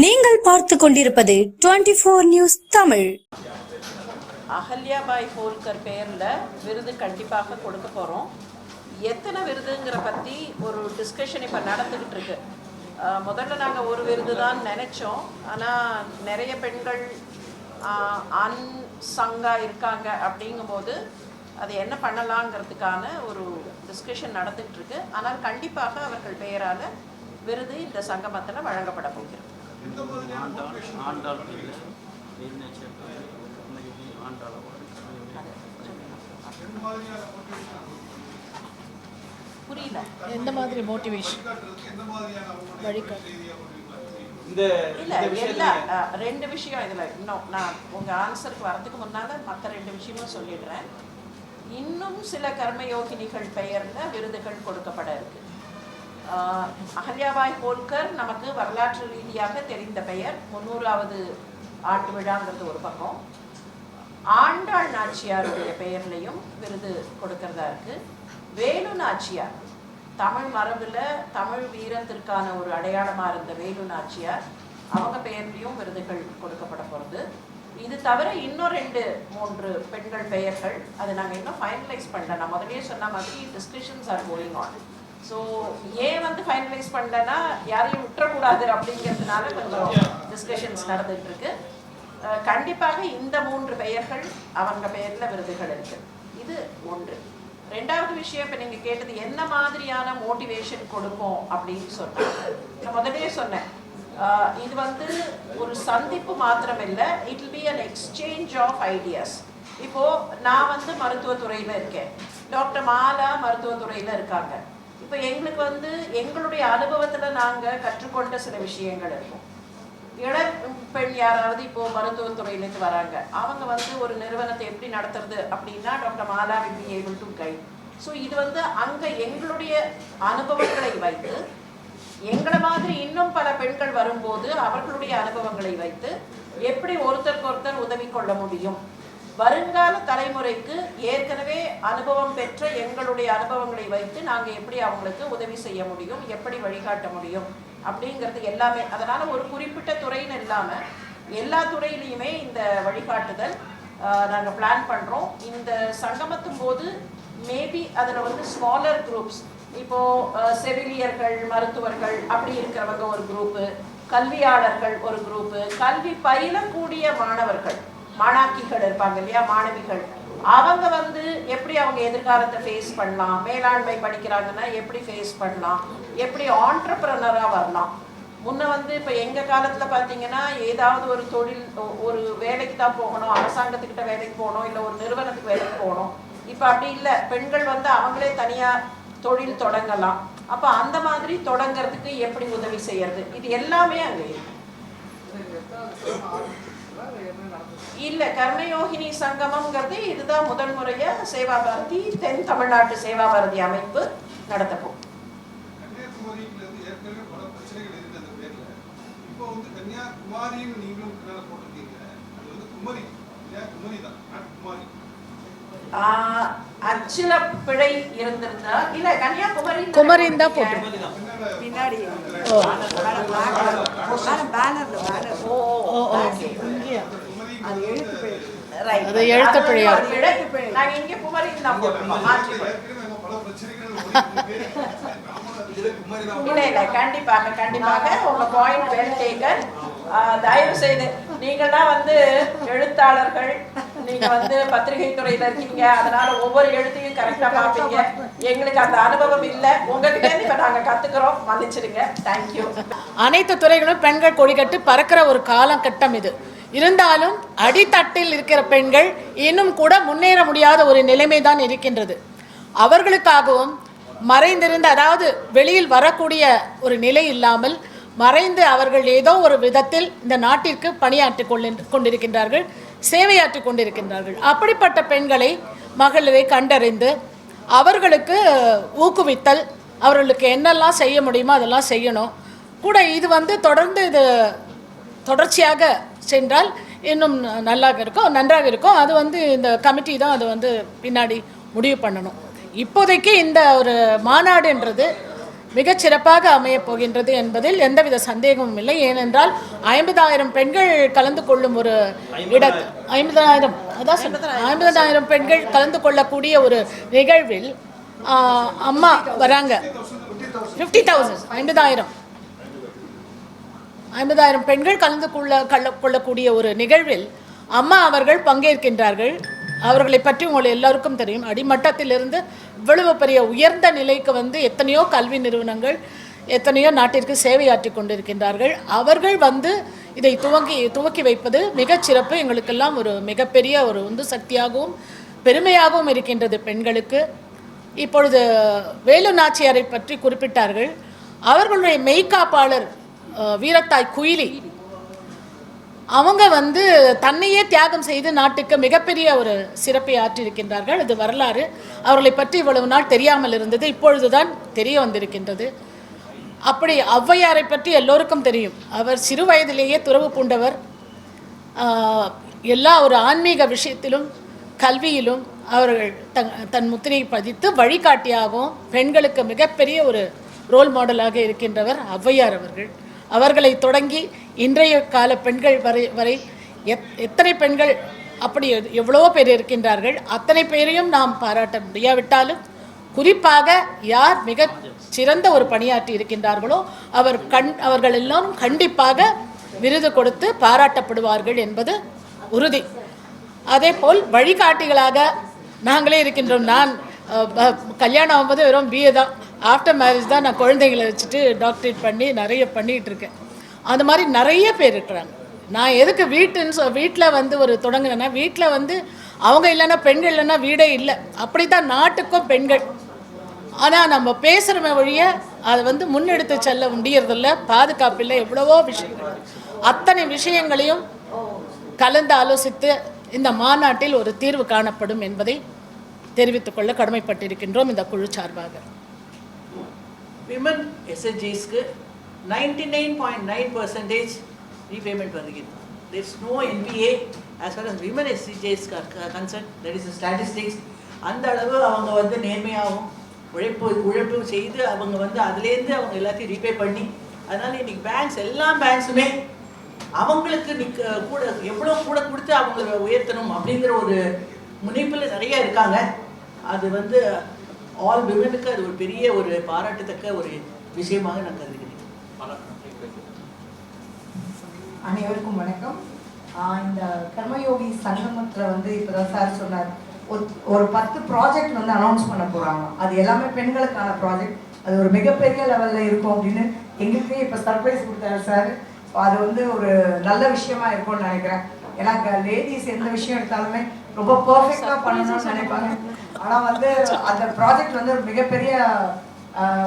நீங்கள் பார்த்து கொண்டிருப்பது 24 நியூஸ் தமிழ். அகல்யாபாய் ஹோல்கர் பேரில் விருது கண்டிப்பாக கொடுக்க போகிறோம். எத்தனை விருதுங்கிற பற்றி ஒரு டிஸ்கஷன் இப்போ நடந்துக்கிட்டு இருக்கு. முதல்ல நாங்கள் ஒரு விருது தான் நினச்சோம். ஆனால் நிறைய பெண்கள் அன்சங்காக இருக்காங்க. அப்படிங்கும்போது அது என்ன பண்ணலாங்கிறதுக்கான ஒரு டிஸ்கஷன் நடந்துகிட்டு இருக்கு. ஆனால் கண்டிப்பாக அவர்கள் பெயரால் விருது இந்த சங்கமத்தில் வழங்கப்பட போகிறது. புரியல, எந்த மாதிரி மோட்டிவேஷன் இல்ல எல்லா ரெண்டு விஷயம் இதுல. இன்னும் நான் உங்க ஆன்சருக்கு வரதுக்கு முன்னால மற்ற ரெண்டு விஷயமும் சொல்லிடுறேன். இன்னும் சில கர்மயோகினிகள் பெயர்ல விருதுகள் கொடுக்கப்பட இருக்கு. அகல்யாபாய் ஹோல்கர் நமக்கு வரலாற்று ரீதியாக தெரிந்த பெயர். 300வது ஆண்டு விழாங்கிறது ஒரு பக்கம். ஆண்டாள் நாச்சியாருடைய பெயர்லையும் விருது கொடுக்கறதா இருக்கு. வேலு நாச்சியார் தமிழ் மரபுல தமிழ் வீரத்திற்கான ஒரு அடையாளமா இருந்த வேலு நாச்சியார், அவங்க பெயர்லையும் விருதுகள் கொடுக்கப்பட போகிறது. இது தவிர இன்னும் 2-3 பெண்கள் பெயர்கள், அதை நாங்கள் இன்னும் ஃபைனலைஸ் பண்ணல. நான் முதலே சொன்ன மாதிரி discussions are going on. So ஏன் ஃபைனலைஸ் பண்ணலன்னா யாரையும் விட்டுறக்கூடாது அப்படிங்கிறதுனால கொஞ்சம் டிஸ்கஷன்ஸ் நடந்துட்டு இருக்கு. கண்டிப்பாக இந்த 3 பெயர்கள் அவங்க பெயரில் விருதுகள் இருக்கு. இது ஒன்று. ரெண்டாவது விஷயம், இப்போ நீங்கள் கேட்டது என்ன மாதிரியான மோட்டிவேஷன் கொடுக்கும் அப்படின்னு சொன்னாங்க. நான் முதலே சொன்னேன், இது ஒரு சந்திப்பு மாத்திரம் இல்லை, it will be an exchange of ideas. இப்போது நான் மருத்துவத்துறையில் இருக்கேன், டாக்டர் மாலா மருத்துவத்துறையில் இருக்காங்க. இப்போ எங்களுக்கு எங்களுடைய அனுபவத்தில் நாங்கள் கற்றுக்கொண்ட சில விஷயங்கள் இருக்கும். பெண் யாராவது இப்போது மருத்துவத்துறையிலேருந்து வராங்க, அவங்க ஒரு நிறுவனத்தை எப்படி நடத்துறது அப்படின்னா doctor Mala will be able to guide. So இது அங்கே எங்களுடைய அனுபவங்களை வைத்து, எங்களை மாதிரி இன்னும் பல பெண்கள் வரும்போது அவர்களுடைய அனுபவங்களை வைத்து எப்படி ஒருத்தருக்கு ஒருத்தர் உதவி கொள்ள முடியும், வருங்கால தலைமுறைக்கு ஏற்கனவே அனுபவம் பெற்ற எங்களுடைய அனுபவங்களை வைத்து நாங்கள் எப்படி அவங்களுக்கு உதவி செய்ய முடியும், எப்படி வழிகாட்ட முடியும் அப்படிங்கிறது எல்லாமே. அதனால் ஒரு குறிப்பிட்ட துறைன்னு இல்லாமல் எல்லா துறையிலையுமே இந்த வழிகாட்டுதல் நாங்கள் பிளான் பண்ணுறோம். இந்த சங்கமத்தும் போது மேபி அதில் ஸ்மாலர் குரூப்ஸ், இப்போது செவிலியர்கள், மருத்துவர்கள் அப்படி இருக்கிறவங்க ஒரு குரூப்பு, கல்வியாளர்கள் ஒரு குரூப்பு, கல்வி பயிலக்கூடிய மாணவர்கள் மாணாக்கிகள் இருப்பாங்க இல்லையா, மாணவிகள், அவங்க எப்படி அவங்க எதிர்காலத்தை ஃபேஸ் பண்ணலாம், மேலாண்மை படிக்கிறாங்கன்னா எப்படி ஃபேஸ் பண்ணலாம், எப்படி ஆண்டர்பிரனராக வரலாம். முன்ன இப்போ எங்கள் காலத்தில் பார்த்தீங்கன்னா ஏதாவது ஒரு தொழில், ஒரு வேலைக்கு தான் போகணும், அரசாங்கத்துக்கிட்ட வேலைக்கு போகணும், இல்லை ஒரு நிறுவனத்துக்கு வேலைக்கு போகணும். இப்போ அப்படி இல்லை, பெண்கள் அவங்களே தனியாக தொழில் தொடங்கலாம். அப்போ அந்த மாதிரி தொடங்கிறதுக்கு எப்படி உதவி செய்யறது, இது எல்லாமே அங்கே இல்லை. கர்மயோகினி சங்கமம்ங்கிறது இதுதான் முதல் முறையாக சேவா பாரதி, தென் தமிழ்நாட்டு சேவா பாரதி அமைப்பு நடத்தப்போம். அச்சில பிழை இருந்திருந்தா இல்ல, கன்னியாகுமரி தான் போட்டு பின்னாடி எழுத்து பிழையா நாங்க இங்க குமரி தான் போட்டுருக்கோம். இல்ல இல்ல, கண்டிப்பாக கண்டிப்பாக உங்க பாயிண்ட் வெல் டேக்கன். தயவு செய்து நீங்கள்லாம் எழுத்தாளர்கள், நீங்க பத்திரிகை துறையில இருக்கீங்க, அதனால ஒவ்வொரு எழுத்தையும் கரெக்டா பார்ப்பீங்க. எங்களுக்கு அந்த அனுபவம் இல்லை, உங்ககிட்ட இப்ப நாங்க கத்துக்கிறோம், மன்னிச்சிடுங்க. தேங்க்யூ. அனைத்து துறைகளும் பெண்கள் கொடிக்கட்டு பறக்கிற ஒரு காலகட்டம் இது. இருந்தாலும் அடித்தட்டில் இருக்கிற பெண்கள் இன்னும் கூட முன்னேற முடியாத ஒரு நிலைமை தான் இருக்கின்றது. அவர்களுக்காகவும் மறைந்திருந்த, அதாவது வெளியில் வரக்கூடிய ஒரு நிலை இல்லாமல் மறைந்து அவர்கள் ஏதோ ஒரு விதத்தில் இந்த நாட்டிற்கு பணியாற்றி கொண்டிருக்கின்றார்கள், சேவையாற்றி கொண்டிருக்கின்றார்கள். அப்படிப்பட்ட பெண்களை, மகளிரை கண்டறிந்து அவர்களுக்கு ஊக்குவித்தல், அவர்களுக்கு என்னெல்லாம் செய்ய முடியுமோ அதெல்லாம் செய்யணும் கூட. இது தொடர்ந்து இது தொடர்ச்சியாக சென்றால் இன்னும் நன்றாக இருக்கும். அது இந்த கமிட்டி தான் அது பின்னாடி முடிவு பண்ணணும். இப்போதைக்கு இந்த ஒரு மாநாடுன்றது மிகச் சிறப்பாக அமையப் போகின்றது என்பதில் எந்தவித சந்தேகமும் இல்லை. ஏனென்றால் 50,000 பெண்கள் கலந்து கொள்ளும் ஒரு 50,000 பெண்கள் கலந்து கொள்ளக்கூடிய ஒரு நிகழ்வில் அம்மா வராங்க. 50,000 பெண்கள் கலந்து கொள்ளக்கூடிய ஒரு நிகழ்வில் அம்மா அவர்கள் பங்கேற்கின்றார்கள். அவர்களை பற்றி உங்கள் எல்லாருக்கும் தெரியும். அடிமட்டத்திலிருந்து இவ்வளவு பெரிய உயர்ந்த நிலைக்கு வந்து எத்தனையோ கல்வி நிறுவனங்கள், எத்தனையோ நாட்டிற்கு சேவையாற்றி கொண்டிருக்கின்றார்கள். அவர்கள் வந்து இதை துவக்கி வைப்பது மிகச் சிறப்பு. எங்களுக்கெல்லாம் ஒரு மிகப்பெரிய ஒரு உந்து சக்தியாகவும் பெருமையாகவும் இருக்கின்றது பெண்களுக்கு. இப்பொழுது வேலு நாச்சியாரை பற்றி குறிப்பிட்டார்கள். அவர்களுடைய மெய்காப்பாளர் வீரத்தாய் குயிலி அவங்க வந்து தன்னையே தியாகம் செய்து நாட்டுக்கு மிகப்பெரிய ஒரு சிறப்பை ஆற்றியிருக்கின்றார்கள். இது வரலாறு. அவர்களை பற்றி இவ்வளவு நாள் தெரியாமல் இருந்தது, இப்பொழுதுதான் தெரிய வந்திருக்கின்றது. அப்படி ஔவையாரை பற்றி எல்லோருக்கும் தெரியும். அவர் சிறு வயதிலேயே துறவு பூண்டவர். எல்லா ஒரு ஆன்மீக விஷயத்திலும் கல்வியிலும் அவர்கள் தன் முத்திரையை பதித்து வழிகாட்டியாகவும் பெண்களுக்கு மிகப்பெரிய ஒரு ரோல் மாடலாக இருக்கின்றவர் ஔவையார் அவர்கள். அவர்களை தொடங்கி இன்றைய கால பெண்கள் வரை எத்தனை பெண்கள் அப்படி எவ்வளோ பேர் இருக்கின்றார்கள். அத்தனை பேரையும் நாம் பாராட்ட முடியாவிட்டாலும் குறிப்பாக யார் மிக சிறந்த ஒரு பணியாற்றி இருக்கின்றார்களோ அவர்கள் எல்லோரும் கண்டிப்பாக விருது கொடுத்து பாராட்டப்படுவார்கள் என்பது உறுதி. அதேபோல் வழிகாட்டிகளாக நாங்களே இருக்கின்றோம். நான் கல்யாணம் ஆகும்போது வெறும் பிஏ தான். ஆஃப்டர் மேரேஜ் தான் நான் குழந்தைங்களை வச்சுட்டு டாக்டரேட் பண்ணி நிறைய பண்ணிகிட்டு இருக்கேன். அந்த மாதிரி நிறைய பேர் இருக்கிறாங்க. நான் எதுக்கு வீட்டில் வந்து ஒரு தொடங்குனேன்னா, வீட்டில் வந்து அவங்க இல்லைன்னா பெண்கள் இல்லைன்னா வீடே இல்லை. அப்படி தான் நாட்டுக்கும் பெண்கள். ஆனால் நம்ம பேசுகிற வழியை அதை வந்து முன்னெடுத்து செல்ல முடியறதில்ல, பாதுகாப்பில்லை, எவ்வளவோ விஷயங்கள். அத்தனை விஷயங்களையும் கலந்து ஆலோசித்து இந்த மாநாட்டில் ஒரு தீர்வு காணப்படும் என்பதை தெரிவித்துக்கொள்ள கடமைப்பட்டிருக்கின்றோம் இந்த குழு சார்பாக. விமன் எஸ்எஸ்ஜிஸ்க்கு 99.9% ரீபேமெண்ட் வருகிறது. There is no NPA as far as women SCJs are concerned. That is the statistics. அந்த அளவு அவங்க வந்து நேர்மையாகவும் உழைப்பு செய்து அவங்க வந்து அதுலேருந்து அவங்க எல்லாத்தையும் ரீபே பண்ணி, அதனால் இன்றைக்கி எல்லா பேங்க்ஸுமே அவங்களுக்கு கூட எவ்வளோ கூட கொடுத்து அவங்கள உயர்த்தணும் அப்படிங்கிற ஒரு முனைப்பில் நிறைய இருக்காங்க. அது வந்து ஆல் விமனுக்கு அது ஒரு பெரிய ஒரு பாராட்டத்தக்க ஒரு விஷயமாக நான் கருதுகிறேன். அனைவருக்கும் வணக்கம். இந்த கர்மயோகி சங்கமத்தில் வந்து இப்போதான் சார் சொன்னார், ஒரு 10 ப்ராஜெக்ட் வந்து அனௌன்ஸ் பண்ண போகிறாங்க. அது எல்லாமே பெண்களுக்கான ப்ராஜெக்ட். அது ஒரு மிகப்பெரிய லெவலில் இருக்கும் அப்படின்னு எங்களுக்கே இப்போ சர்ப்ரைஸ் கொடுத்தாரு சார். அது வந்து ஒரு நல்ல விஷயமா இருக்கும்னு நினைக்கிறேன். ஏன்னா லேடிஸ் எந்த விஷயம் எடுத்தாலுமே ரொம்ப பர்ஃபெக்டாக பண்ணணும்னு நினைப்பாங்க. ஆனால் வந்து அந்த ப்ராஜெக்ட் வந்து ஒரு மிகப்பெரிய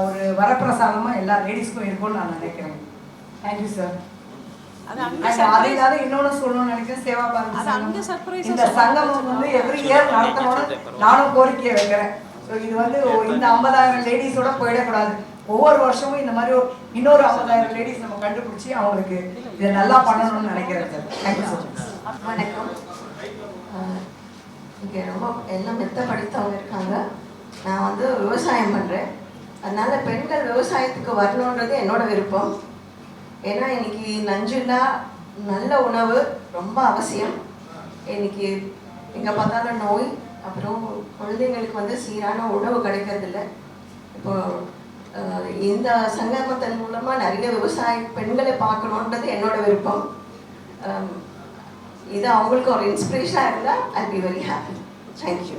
ஒரு வரப்பிரசாதமாக எல்லா லேடிஸ்க்கும் இருக்கும்னு நான் நினைக்கிறேன். Thank you sir. அதனால இன்னொன்னு சொல்லணும்னு நினைக்கிறேன். சேவா பாரதி இந்த சங்கமம் வந்து எவ்ரி இயர் நடத்தணும்னு நானும் கோரிக்கையை வைக்கிறேன். ஸோ இது வந்து இந்த 50,000 லேடிஸோட போயிடக்கூடாது. ஒவ்வொரு வருஷமும் இந்த மாதிரி இன்னொரு 50,000 லேடிஸ் நம்ம கண்டுபிடிச்சி அவங்களுக்கு இதை நல்லா பண்ணணும்னு நினைக்கிறேன் சார். Thank you sir. வணக்கம். இங்கே ரொம்ப எல்லாம் மெத்த படித்தவங்க இருக்காங்க. நான் வந்து விவசாயம் பண்ணுறேன். அதனால் பெண்கள் விவசாயத்துக்கு வரணுன்றது என்னோட விருப்பம். ஏன்னா இன்னைக்கு நஞ்சில்லா நல்ல உணவு ரொம்ப அவசியம். இன்னைக்கு எங்கே பார்த்தாலும் நோய், அப்புறம் குழந்தைங்களுக்கு வந்து சீரான உணவு கிடைக்கிறதில்ல. இப்போது இந்த சங்கமத்தின் மூலமாக நிறைய விவசாய பெண்களை பார்க்கணுன்றது என்னோட விருப்பம். இது அவங்களுக்கு ஒரு இன்ஸ்பிரேஷனாக இருந்தால் I be very happy. Thank you.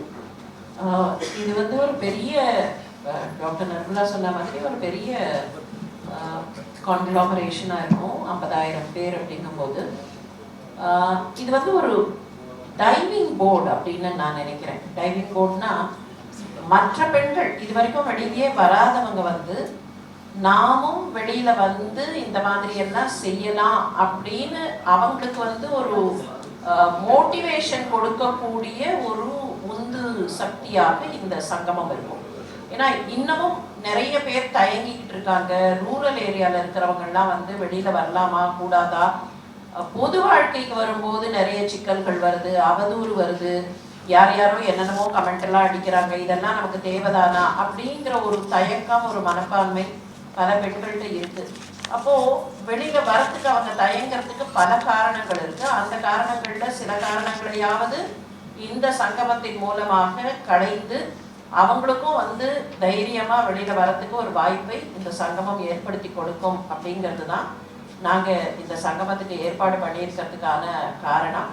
இது வந்து ஒரு பெரிய டாக்டர் நர்மலா சொன்ன மாதிரி ஒரு பெரிய கான்க்ளாமரேஷனாக இருக்கும். 50,000 பேர் அப்படிங்கும்போது இது வந்து ஒரு டைவிங் போர்டு அப்படின்னு நான் நினைக்கிறேன். டைவிங் போர்டுனா மற்ற பெண்கள் இது வரைக்கும் வெளியே வராதவங்க வந்து நாமும் வெளியில வந்து இந்த மாதிரி எல்லாம் செய்யலாம் அப்படின்னு அவங்களுக்கு வந்து ஒரு மோட்டிவேஷன் கொடுக்கக்கூடிய ஒரு உந்து சக்தியாக இந்த சங்கமம் இருக்கும். ஏன்னா இன்னமும் நிறைய பேர் தயங்கிக்கிட்டு இருக்காங்க. ரூரல் ஏரியாவில் இருக்கிறவங்கெல்லாம் வந்து வெளியில வரலாமா கூடாதா, பொது வாழ்க்கைக்கு வரும்போது நிறைய சிக்கல்கள் வருது, அவதூறு வருது, யாரோ என்னென்னமோ கமெண்ட் எல்லாம் அடிக்கிறாங்க, இதெல்லாம் நமக்கு தேவைதானா அப்படிங்கிற ஒரு தயக்கம், ஒரு மனப்பான்மை பல பெண்கள்கிட்ட இருக்கு. அப்போ வெளியில வரத்துக்கு அவங்க தயங்குறதுக்கு பல காரணங்கள் இருக்கு. அந்த காரணங்கள்ல சில காரணங்களையாவது இந்த சங்கமத்தின் மூலமாக களைந்து அவங்களுக்கும் வந்து தைரியமா வெளியில வரத்துக்கு ஒரு வாய்ப்பை இந்த சங்கமம் ஏற்படுத்தி கொடுக்கும் அப்படிங்கிறது தான் நாங்க இந்த சங்கமத்துக்கு ஏற்பாடு பண்ணியிருக்கிறதுக்கான காரணம்.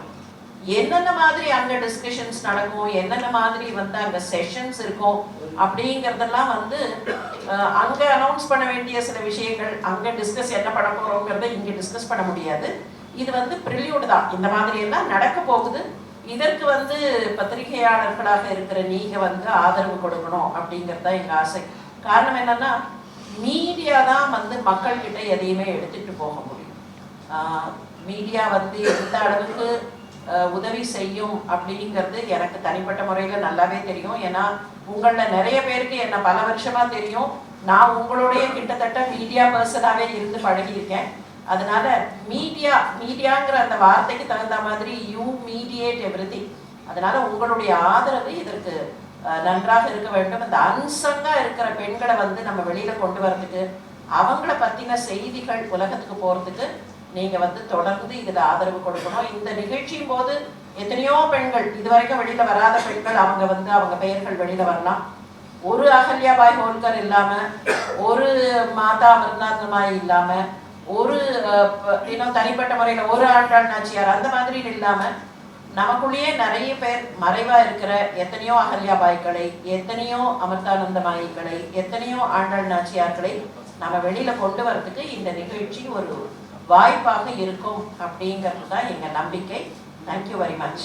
என்னென்ன மாதிரி அங்க டிஸ்கஷன்ஸ் நடக்கும், என்னென்ன மாதிரி வந்து அங்க செஷன்ஸ் இருக்கும் அப்படிங்கிறதெல்லாம் வந்து அங்க அனௌன்ஸ் பண்ண வேண்டிய சில விஷயங்கள், அங்க டிஸ்கஸ் என்ன பண்ண போறோங்கிறத இங்க டிஸ்கஸ் பண்ண முடியாது. இது வந்து ப்ரில்யூட் தான், இந்த மாதிரி எல்லாம் நடக்க போகுது. இதற்கு வந்து பத்திரிகையாளர்களாக இருக்கிற நீங்க வந்து ஆதரவு கொடுக்கணும் அப்படிங்கிறது தான் எங்க ஆசை. காரணம் என்னன்னா, மீடியா தான் வந்து மக்கள்கிட்ட எதையுமே எடுத்துட்டு போக முடியும். மீடியா வந்து எந்த அளவுக்கு உதவி செய்யும் அப்படிங்கிறது எனக்கு தனிப்பட்ட முறையில் நல்லாவே தெரியும். ஏன்னா உங்களில் நிறைய பேருக்கு என்ன பல வருஷமா தெரியும். நான் உங்களுடைய கிட்டத்தட்ட மீடியா பர்சனாகவே இருந்து பழகியிருக்கேன். அதனால மீடியாங்கிற அந்த வார்த்தைக்கு தகுந்த மாதிரி யூ மீடியேட் எவ்ரிதிங். அதனால உங்களுடைய ஆதரவு இதற்கு நன்றாக இருக்க வேண்டும். இந்த அன்சங்கா இருக்கிற பெண்களை வந்து நம்ம வெளியில கொண்டு வரதுக்கு, அவங்கள பத்தின செய்திகள் உலகத்துக்கு போறதுக்கு நீங்க வந்து தொடர்ந்து இதுல ஆதரவு கொடுக்கணும். இந்த நிகழ்ச்சியின் போது எத்தனையோ பெண்கள், இதுவரைக்கும் வெளியில வராத பெண்கள், அவங்க வந்து அவங்க பெயர்கள் வெளியில வரலாம். ஒரு அகல்யாபாய் ஹோல்கர் இல்லாம, ஒரு மாதா அமிர்தாந்தமாய் இல்லாம, ஒரு இன்னும் தனிப்பட்ட முறையில ஒரு ஆண்டாள் நாச்சியார் அந்த மாதிரி இல்லாம, நமக்குள்ளேயே நிறைய பேர் மறைவா இருக்கிற எத்தனையோ அகல்யாபாய்களை, எத்தனையோ அமிர்தானந்தமாயிகளை, எத்தனையோ ஆண்டாள் நாச்சியார்களை நம்ம வெளியில கொண்டு வரதுக்கு இந்த நிகழ்ச்சி ஒரு வாய்ப்பாக இருக்கும் அப்படிங்கிறது தான் எங்க நம்பிக்கை. Thank you very much.